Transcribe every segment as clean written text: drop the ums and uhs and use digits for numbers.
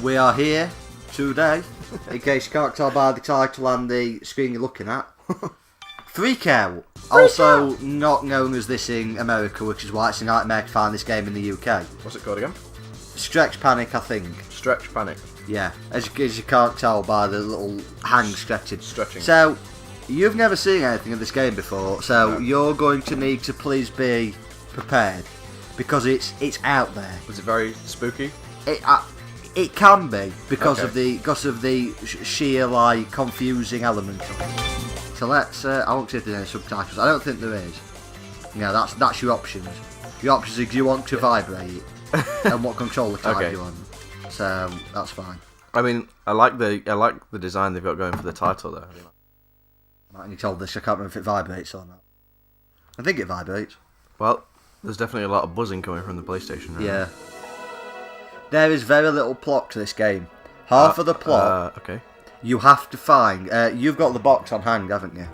We are here today, in case you can't tell by the title and the screen you're looking at. Freak Out, also not known as this in America, which is why it's a nightmare to find this game in the UK. What's it called again? Stretch Panic, I think. Stretch Panic. Yeah, as you can't tell by the little hand stretching. Stretching. So, you've never seen anything of this game before, so No. you're going to need to please be prepared, because it's out there. Was it very spooky? It can be because Okay. of the sheer like confusing element of it. So let's. I won't see if there's any subtitles. I don't think there is. Yeah, that's your options. Your options is do you want to vibrate and what controller type Okay. you want. So that's fine. I mean, I like the design they've got going for the title though. Right, and you told this. I can't remember if it vibrates or not. I think it vibrates. Well, there's definitely a lot of buzzing coming from the PlayStation. Right? Yeah. There is very little plot to this game. Half of the plot Okay. you have to find. You've got the box on hand, haven't you?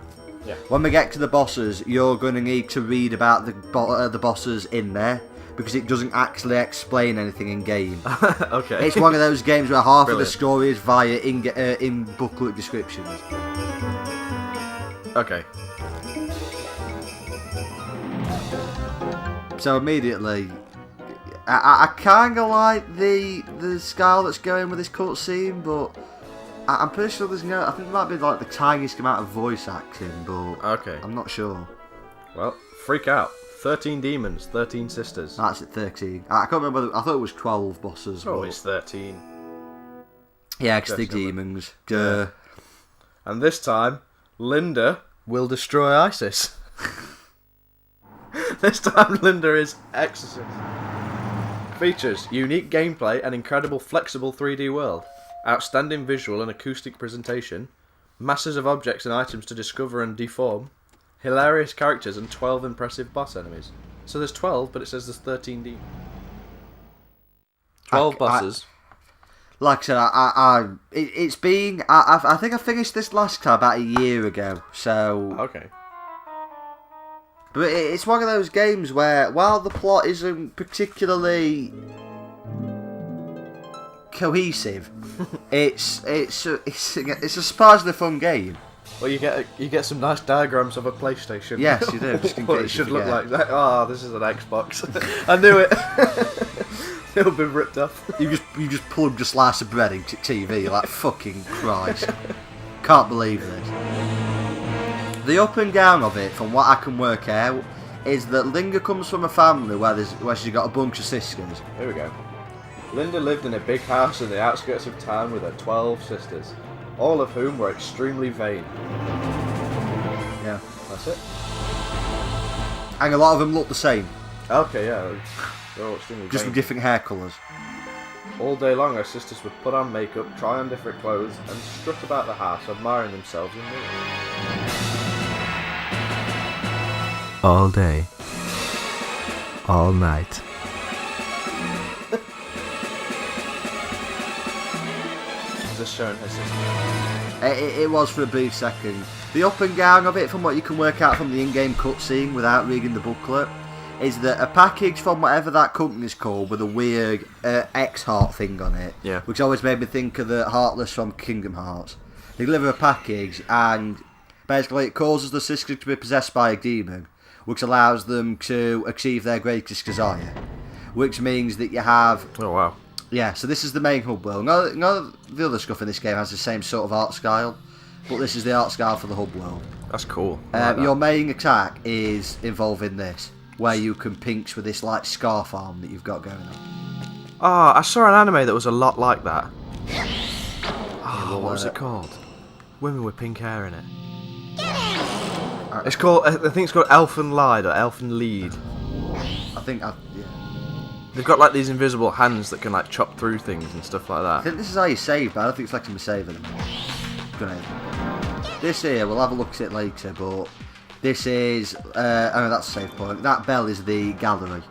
Yeah. When we get to the bosses, you're going to need to read about the bosses in there, because it doesn't actually explain anything in game. Okay. It's one of those games where half Brilliant. of the story is via in booklet descriptions. Okay. So immediately, I kind of like the style that's going with this cutscene, but I'm pretty sure there's no. I think there might be like the tiniest amount of voice acting, but Okay. I'm not sure. Well, Freak Out. 13 demons, 13 sisters. That's at 13. I can't remember. I thought it was 12 bosses. Oh, but it's 13. yeah, because the That's number. demons. Duh. And this time, Linda will destroy ISIS. This time, Linda is Exorcist. Features unique gameplay and incredible flexible 3D world, outstanding visual and acoustic presentation, masses of objects and items to discover and deform, hilarious characters and 12 impressive boss enemies. So there's 12, but it says there's 13 demons. 12 bosses. Like I said, it's been. I think I finished this last time about a year ago. So, Okay. but it's one of those games where, while the plot isn't particularly cohesive, it's a surprisingly fun game. Well, you get some nice diagrams of a PlayStation. Yes, you do. Just in What case it should you look forget. like. Oh, this is an Xbox. I knew it. It'll be ripped off. You just plugged a slice of bread into TV. You're like, fucking Christ. Can't believe this. The up and down of it, from what I can work out, is that Linda comes from a family where she's got a bunch of sisters. Here we go. Linda lived in a big house in the outskirts of town with her 12 sisters, all of whom were extremely vain. Yeah. That's it. And a lot of them look the same, Okay, yeah. They're all extremely just vain. with different hair colours. All day long, her sisters would put on makeup, try on different clothes, and strut about the house, admiring themselves in mirrors. All day. All night. Just showing her sister. It was for a brief second. The up and down of it, from what you can work out from the in-game cutscene without reading the booklet, is that a package from whatever that company's called with a weird X-Heart thing on it, Yeah. which always made me think of the Heartless from Kingdom Hearts. They deliver a package, and basically it causes the sisters to be possessed by a demon, which allows them to achieve their greatest desire. Which means that you have... Oh, wow. Yeah, so this is the main hub world. None of the other stuff in this game has the same sort of art style, but this is the art style for the hub world. That's cool. I like that. Your main attack is involving this, where you can pinch with this like scarf arm that you've got going on. Oh, I saw an anime that was a lot like that. Oh, what was it called? Women with pink hair in it. It's called. I think it's called Elfen Lied or Elfen Lead. I think, yeah. They've got like these invisible hands that can like chop through things and stuff like I that. think this is how you save, but I don't think it's letting me save it. This here, we'll have a look at it later, but this is, oh no, that's a save point. That bell is the gallery.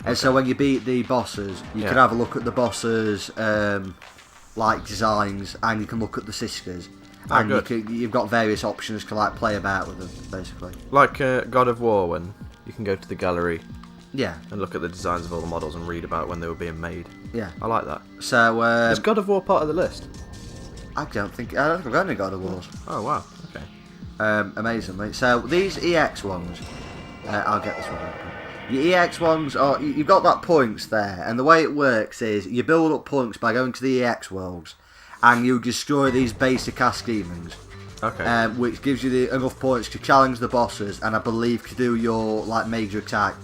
And so when you beat the bosses, you can have a look at the bosses' like designs, and you can look at the sisters. And you've got various options to like play about with them, basically. Like God of War, when you can go to the gallery Yeah. And look at the designs of all the models and read about when they were being made. Yeah. I like that. So, Is God of War part of the list? I don't think I've got any God of Wars. Oh, wow. Okay. Amazingly. So, these EX ones, I'll get this one open. Your EX ones, you've got that points there, and the way it works is you build up points by going to the EX worlds, and you destroy these basic ass demons. Okay. Which gives you enough points to challenge the bosses, and I believe to do your major attack,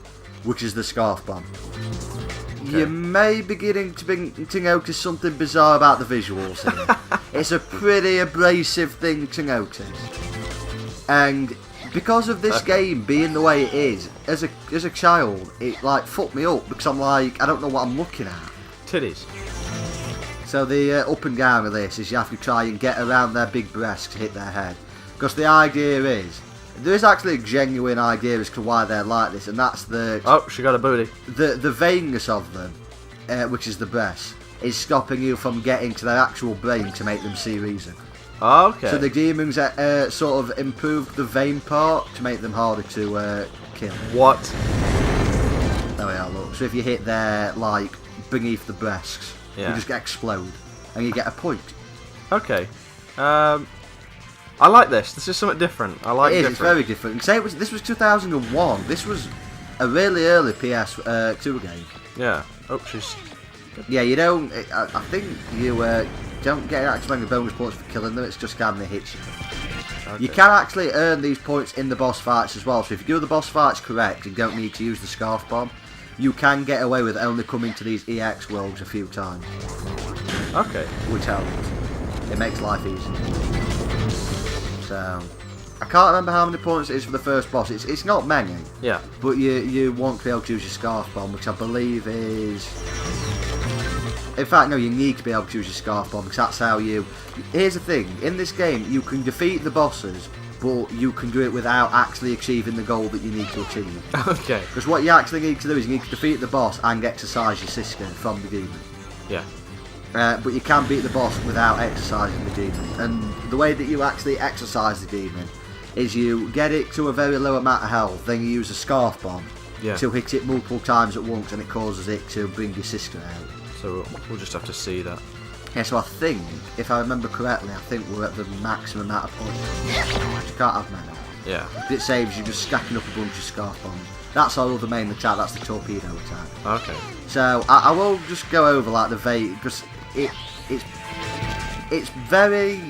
which is the Scarf Bomb. Okay. You may be beginning to notice something bizarre about the visuals here. It's a pretty abrasive thing to notice, and because of this game being the way it is, as a child, it fucked me up because I'm I don't know what I'm looking at. Titties. So the up and down of this is you have to try and get around their big breasts to hit their head. Because the idea is, there is actually a genuine idea as to why they're like this, and that's Oh, she got a booty. The vainness of them, which is the breast, is stopping you from getting to their actual brain to make them see reason. Oh, okay. So the demons sort of improved the vein part to make them harder to kill. What? There we are, look. So if you hit there, beneath the breasts, you just explode, and you get a point. Okay. I like this. This is something different. I like it. It's very different. Say this was 2001. This was a really early PS2 game. Yeah. Oh, she's... Yeah, you don't... I think you don't get actually any bonus points for killing them. It's just kind of hits you. Okay. You can actually earn these points in the boss fights as well. So if you do the boss fights correct, you don't need to use the Scarf Bomb. You can get away with only coming to these EX worlds a few times. Okay. Which helps. It makes life easier. So, I can't remember how many points it is for the first boss. It's not many. Yeah. But you want to be able to use your Scarf Bomb, which I believe is... In fact, no, you need to be able to use your Scarf Bomb, because that's how you... Here's the thing. In this game, you can defeat the bosses, but you can do it without actually achieving the goal that you need to achieve. Okay. Because what you actually need to do is you need to defeat the boss and exorcise your sister from the demon. Yeah. But you can beat the boss without exorcising the demon. And the way that you actually exorcise the demon is you get it to a very low amount of health, then you use a Scarf Bomb to hit it multiple times at once, and it causes it to bring your sister out. So we'll just have to see that. Yeah, so I think, if I remember correctly, I think we're at the maximum amount of points. You can't have many. Yeah. It saves you just stacking up a bunch of Scarf Bombs. That's our other main attack, that's the torpedo attack. Okay. So, I will just go over the vein, because it's very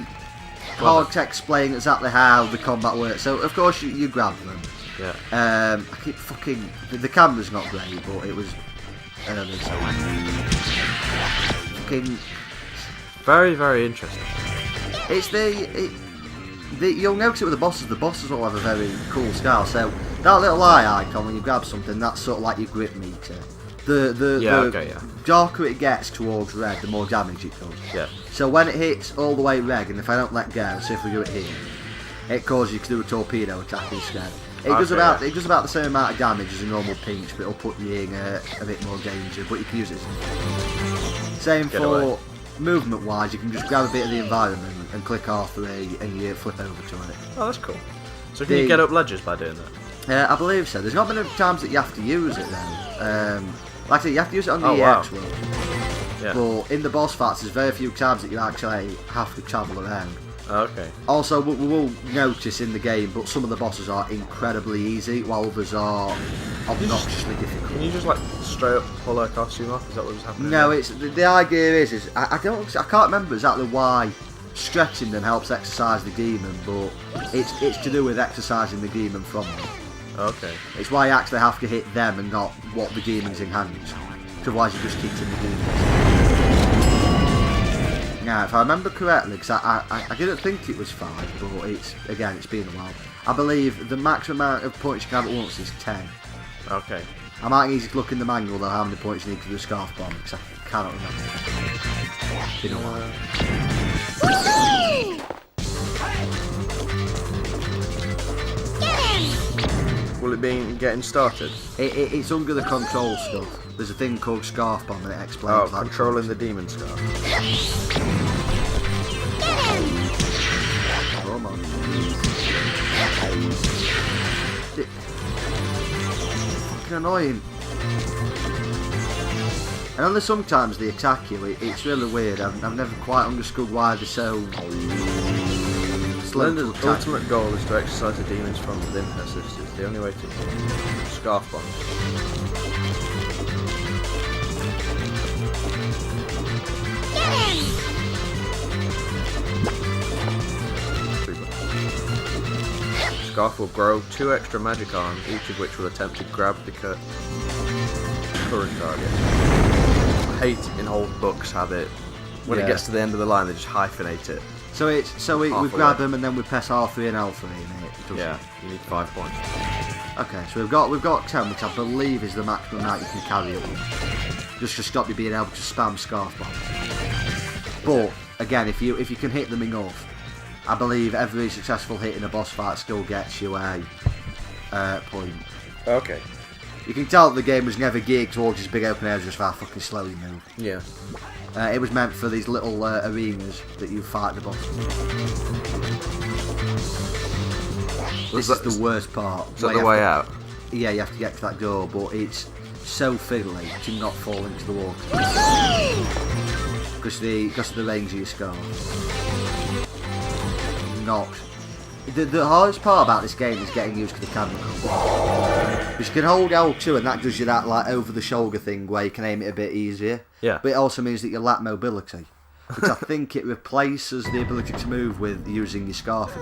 hard to explain exactly how the combat works. So, of course, you grab them. Yeah. I keep fucking... The camera's not great, but it was... fucking... Very, very interesting. It's you'll notice it with the bosses. The bosses all have a very cool style. So that little eye icon when you grab something, that's sort of like your grip meter. The darker it gets towards red, the more damage it does. Yeah. So when it hits all the way red, and if I don't let go, so if we do it here, it causes you to do a torpedo attack instead. It does about the same amount of damage as a normal pinch, but it'll put you in a bit more danger. But you can use it as same for movement wise. You can just grab a bit of the environment and click R3 and you flip over to it. Oh, that's cool. So can you get up ledges by doing that? I believe so. There's not many times that you have to use it though. Like I said, you have to use it on the EX world. Yeah. But in the boss fights, there's very few times that you actually have to travel around. Okay. Also, we will notice in the game, but some of the bosses are incredibly easy, while others are obnoxiously difficult. Can you just straight up pull her costume off? Is that what was happening? No, it's the idea is I can't remember exactly why stretching them helps exercise the demon, but it's to do with exercising the demon from them. Okay. It's why you actually have to hit them and not what the demon's in hands. Otherwise, you're just hitting the demons. Now, if I remember correctly, because I didn't think it was 5, but it's been a while. I believe the maximum amount of points you can have at once is 10. Okay. I might need to look in the manual though how many points you need to do a Scarf Bomb, because I cannot remember. It's been a while. Will it be getting started? It's under the control stuff. There's a thing called Scarf Bomb and it explains that. Controlling the demon scarf. Come on. Fucking annoying. And only sometimes they attack you. It's really weird. I've never quite understood why they're so slow to Linda's attack. ultimate goal is to exercise the demons from within her sisters. The only way to scarf bonds. Scarf will grow 2 extra magic arms, each of which will attempt to grab the current target. I hate in old books how they, when it gets to the end of the line, they just hyphenate it. So we grab them and then we press R3 and L3 in it. Yeah, you need 5 points. Okay, so we've got 10, which I believe is the maximum amount you can carry at once. Just to stop you being able to spam Scarf Bomb. But again, if you can hit them enough, I believe every successful hit in a boss fight still gets you a point. Okay. You can tell that the game was never geared towards these big open areas just for how fucking slow you move. Yeah. It was meant for these little arenas that you fight the boss. This is the worst part. Is that the way out? Yeah, you have to get to that door, but it's so fiddly to not fall into the water. Because of the range of your scarf. Not. The hardest part about this game is getting used to the camera control. Because you can hold L2 and that gives you that like over the shoulder thing where you can aim it a bit easier. Yeah. But it also means that you lack mobility. Which I think it replaces the ability to move with using your scarf.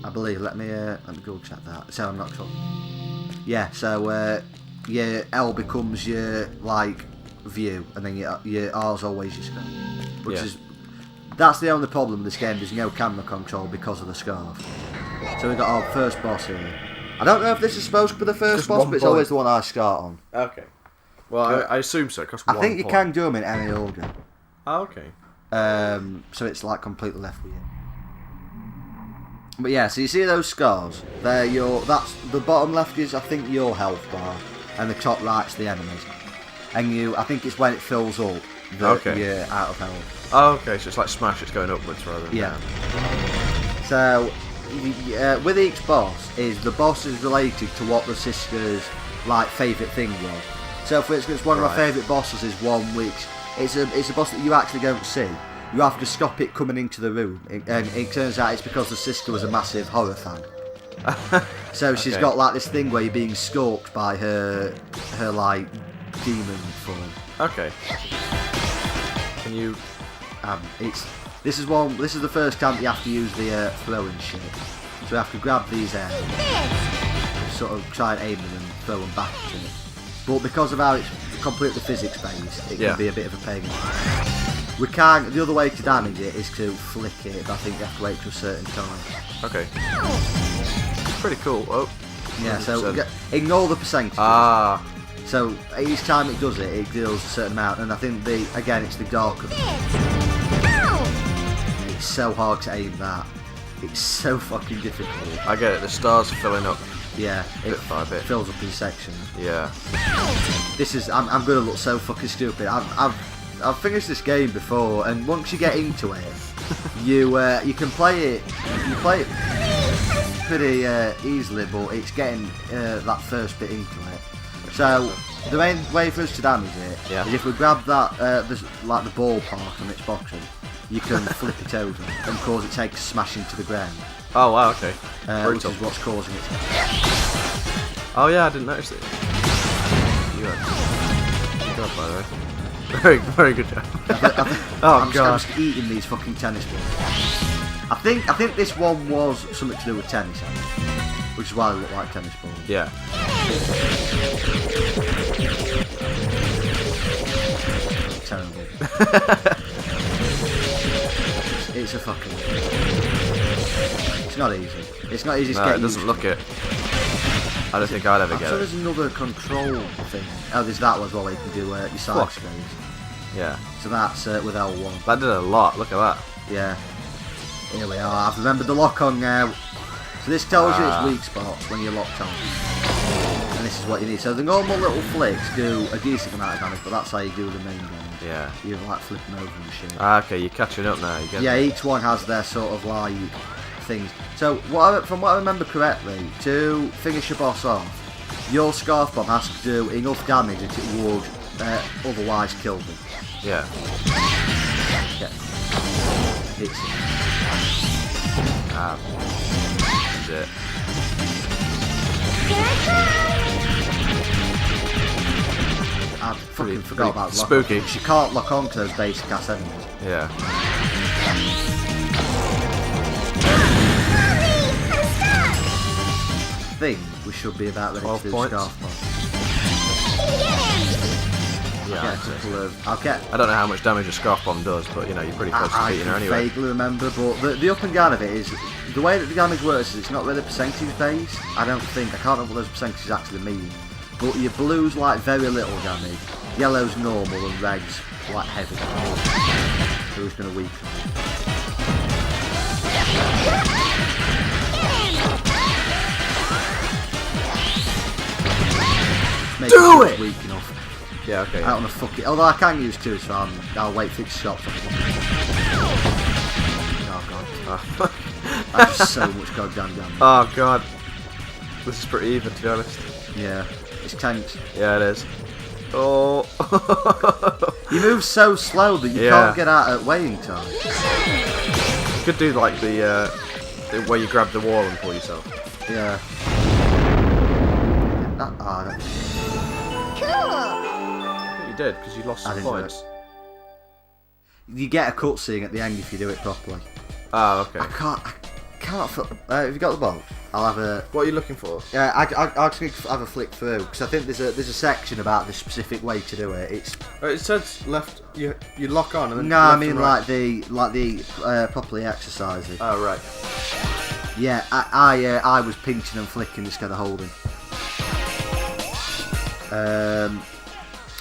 I believe. Let me go check that. So I'm not sure. Yeah. So your L becomes your like view, and then your R's always your scarf. Which is. That's the only problem with this game, there's no camera control because of the scarf. So we've got our first boss here. I don't know if this is supposed to be the first Just boss, but it's point. always the one I start on. Okay. Well, I assume so, because I think you can do them in any order. Oh, okay. So it's like completely left with you. But yeah, so you see those scars? That's the bottom left is I think your health bar, and the top right's the enemies. And I think it's when it fills up that you're out of health. Oh, okay, so it's like Smash, it's going upwards rather than down. So, with each boss, the boss is related to what the sister's like favourite thing was. So, for instance, one of my favourite bosses is one which it's a boss that you actually don't see. You have to stop it coming into the room, and it turns out it's because the sister was a massive horror fan. So she's got like this thing where you're being stalked by her like demon form. Okay. Can you? This is the first time you have to use the throwing shit. So you have to grab these and sort of try and aim them and throw them back at it. But because of how it's completely physics based, it can be a bit of a pain. The other way to damage it is to flick it, but I think you have to wait to a certain time. Okay. Pretty cool. Oh. Yeah, so ignore the percentage. So each time it does it, it deals a certain amount, and I think it's the darker. It's so hard to aim that. It's so fucking difficult. I get it. The stars are filling up. Yeah, bit by bit. It fills up in sections. Yeah. I'm gonna look so fucking stupid. I've finished this game before, and once you get into it, you can play it. You play it pretty easily, but it's getting that first bit into it. So the main way for us to damage it is if we grab that like the ball part on its bottom, you can flip it over and cause it to smash into the ground. Oh wow, okay. Which is what's causing it. Oh yeah, I didn't notice it. Good job, by the way. Very, very good job. I'm just eating these fucking tennis balls. I think this one was something to do with tennis, which is why they look like tennis balls. Yeah. Terrible. It's a fucking. It's not easy. It's not easy to get. No, it doesn't look it. I don't think I'd ever get it. There's another control thing. Oh, there's that one as well where you can do your side screens. Yeah. So that's with L1. That did a lot. Look at that. Yeah. Here we are. I've remembered the lock on now. So this tells you its weak spots when you're locked on. And this is what you need. So the normal little flicks do a decent amount of damage, but that's how you do the main damage. Yeah. You like flip them over and shit. Okay, you're catching up now. Each one has their sort of like things. So from what I remember correctly, to finish a boss off, your Scarf Bomb has to do enough damage that it would otherwise kill them. Yeah. Okay. Hits it. That's it. I fucking forgot about lock. Spooky. She can't lock on to those basic ass enemies. Yeah. I think we should be about ready to do points. Scarf Bomb. Yeah. I don't know how much damage a Scarf Bomb does, but you know, you're pretty close to beating her anyway. I vaguely remember, but the up and down of it is the way that the damage works is it's not really percentage based. I can't remember what those percentages actually mean. But your blue's like very little damage, yellow's normal, and red's like heavy damage. So who's going to weaken? Do it! Weak enough. Yeah, okay. I don't want to fuck it. Although I can use two, so I'll wait for it to stop. Oh god. That's just so much goddamn damage. Oh god. This is pretty even, to be honest. Yeah. It's tense. Yeah, it is. Oh. You move so slow that you can't get out at weighing time. You could do like the where you grab the wall and pull yourself. Yeah. I think you did, because you lost some points. You get a cutscene at the end if you do it properly. Oh, okay. I can't. Have you got the box? I'll have a. What are you looking for? Yeah, I'll just have a flick through because I think there's a section about the specific way to do it. It says left. You lock on and then. No, left I mean and right. like the properly exercising. Oh right. Yeah, I was pinching and flicking instead of holding.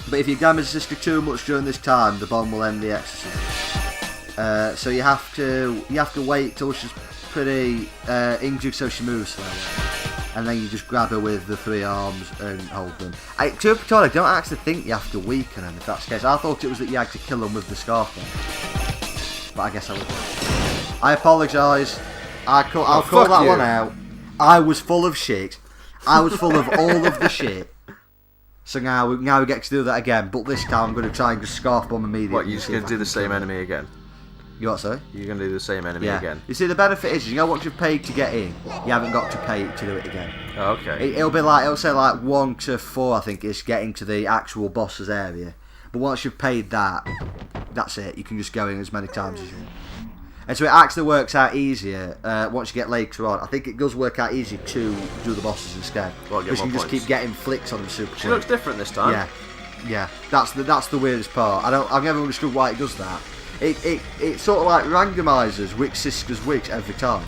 But if you damage the sister too much during this time, the bomb will end the exercise. So you have to wait till she's pretty injured, so she moves slowly, and then you just grab her with the three arms and hold them. I don't actually think you have to weaken them if that's the case. I thought it was that you had to kill them with the scarf bomb, but I guess I would. I apologise. I'll call that one out. I was full of shit. I was full of all of the shit. So now we get to do that again, but this time I'm going to try and just scarf bomb immediately. What, you're just going to do the same enemy again? You what, sorry? You're going to do the same enemy again? You see, the benefit is, once you've paid to get in, you haven't got to pay to do it again. Oh, okay. It'll say like 1 to 4, I think, is getting to the actual boss's area. But once you've paid that, that's it. You can just go in as many times as you want. And so it actually works out easier once you get later on. I think it does work out easier to do the bosses instead. Because you can just keep getting flicks on them super quick. She looks different this time. Yeah. That's the weirdest part. I've never understood why it does that. It sort of like randomises which sisters which every time.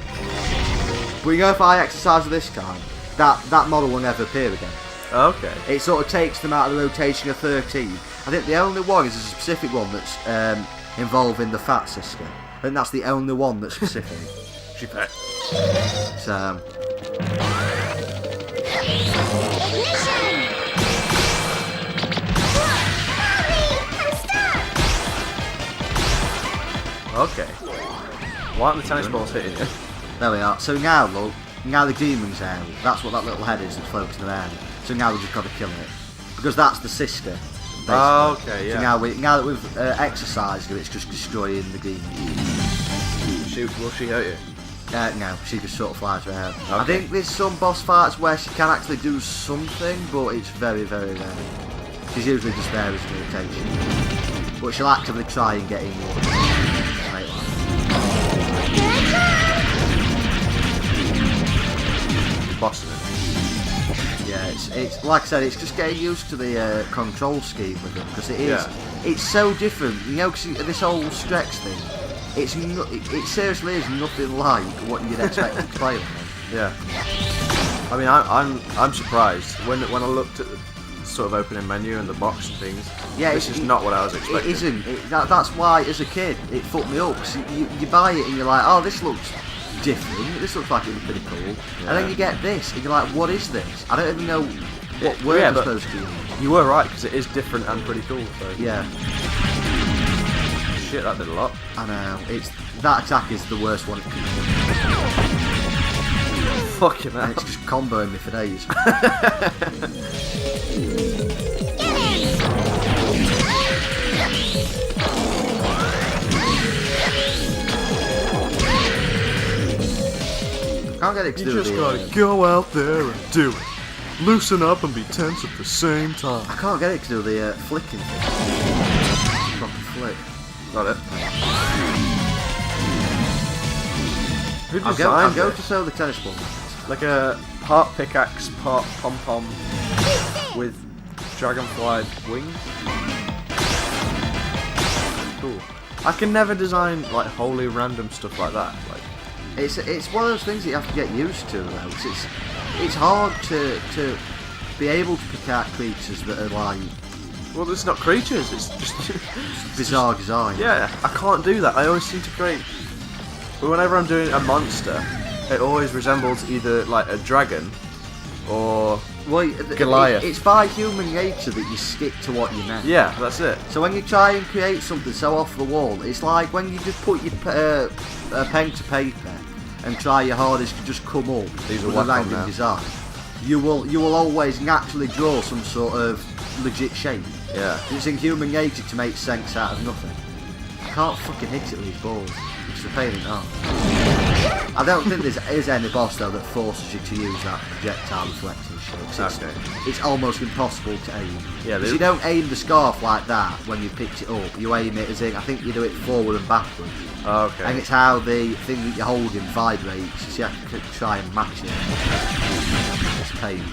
But if I exercise her this time, that model will never appear again. Okay. It sort of takes them out of the rotation of 13. I think the only one is a specific one that's involving the fat sister. I think that's the only one that's specific. She fat. So. Okay. Why aren't the tennis balls hitting you? There we are. So now look, now the demon's out. That's what that little head is that's floating around. So now we've just got to kill it. Because that's the sister. Basically. Oh, okay, yeah. So now that we've exercised her, it's just destroying the demon. Will she hurt you? No, she just sort of flies around. Okay. I think there's some boss fights where she can actually do something, but it's very, very rare. She's usually just there as an irritation. But she'll actively try and get in one. Bossing it. Yeah, it's like I said, it's just getting used to the control scheme with it, because it's so different. Because this whole stretch thing, it seriously is nothing like what you'd expect to play on. Yeah. I mean, I'm surprised when I looked at the sort of opening menu and the box and things. Yeah, this is not what I was expecting. It isn't. That's why, as a kid, it fucked me up. So you buy it and you're like, oh, this looks different. This looks like it was pretty cool. Yeah. And then you get this, and you're like, what is this? I don't even know what word I'm supposed to use. You were right, because it is different and pretty cool. So. Yeah. Shit, that did a lot. I know. That attack is the worst one it can do. Fucking hell. And it's just comboing me for days. Can't get it to You do just the, gotta go out there and do it. Loosen up and be tense at the same time. I can't get it to do the flicking thing. Proper flick. Got it. Who I'll designed go it? to sell the tennis ball. Like a part pickaxe, part pom-pom with dragonfly wings. Cool. I can never design like wholly random stuff like that. Like, It's one of those things that you have to get used to, though. It's hard to be able to pick out creatures that are like well, it's not creatures. It's just bizarre design. yeah. I can't do that. I always seem to create. Whenever I'm doing a monster, it always resembles either like a dragon or Well, Goliath. It's by human nature that you stick to what you know. yeah, that's it. So when you try and create something so off the wall, it's like when you just put your pen to paper and try your hardest to just come up These are with a whack on random now. design. You will always naturally draw some sort of legit shape. Yeah. It's in human nature to make sense out of nothing. I can't fucking hit it with these balls. It's a pain in the arse. I don't think there's any boss though that forces you to use that projectile reflection shit. It's almost impossible to aim. Yeah, Because you don't aim the scarf like that when you picked it up. You aim it as in, I think you do it forward and backwards. Oh, okay. And it's how the thing that you're holding vibrates. So you have to try and match it. It's pain.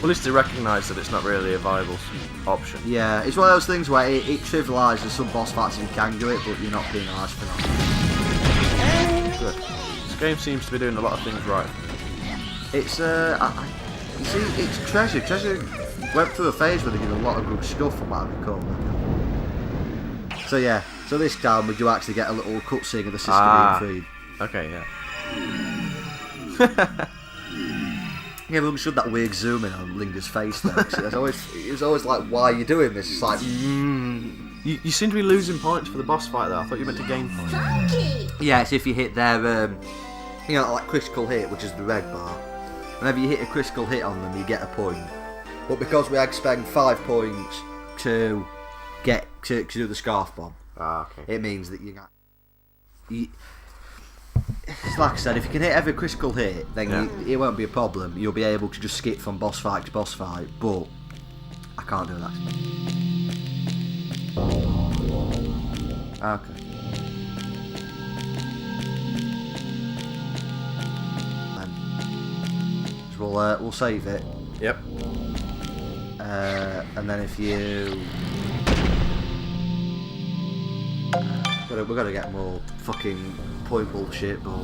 Well, at least they recognise that it's not really a viable option. Yeah, it's one of those things where it trivialises some boss fights and you can do it, but you're not penalised for that. Good. This game seems to be doing a lot of things right. It's you see, it's Treasure. Treasure went through a phase where they did a lot of good stuff, from what I recall. So yeah, so this time we do actually get a little cutscene of the sister being freed. Okay, yeah. Yeah, but we showed that weird zoom in on Linga's face there. It was always like, why are you doing this? It's like, You seem to be losing points for the boss fight though. I thought you meant to gain points. yeah, it's if you hit their, like critical hit, which is the red bar. Whenever you hit a critical hit on them, you get a point. But because we had to spend 5 points to get to do the scarf bomb, Okay. it means that you it's like I said, if you can hit every critical hit, then it won't be a problem. You'll be able to just skip from boss fight to boss fight, but I can't do that. Okay. Then we'll save it, Yep. and then if you we're gonna get more fucking point bullshit, but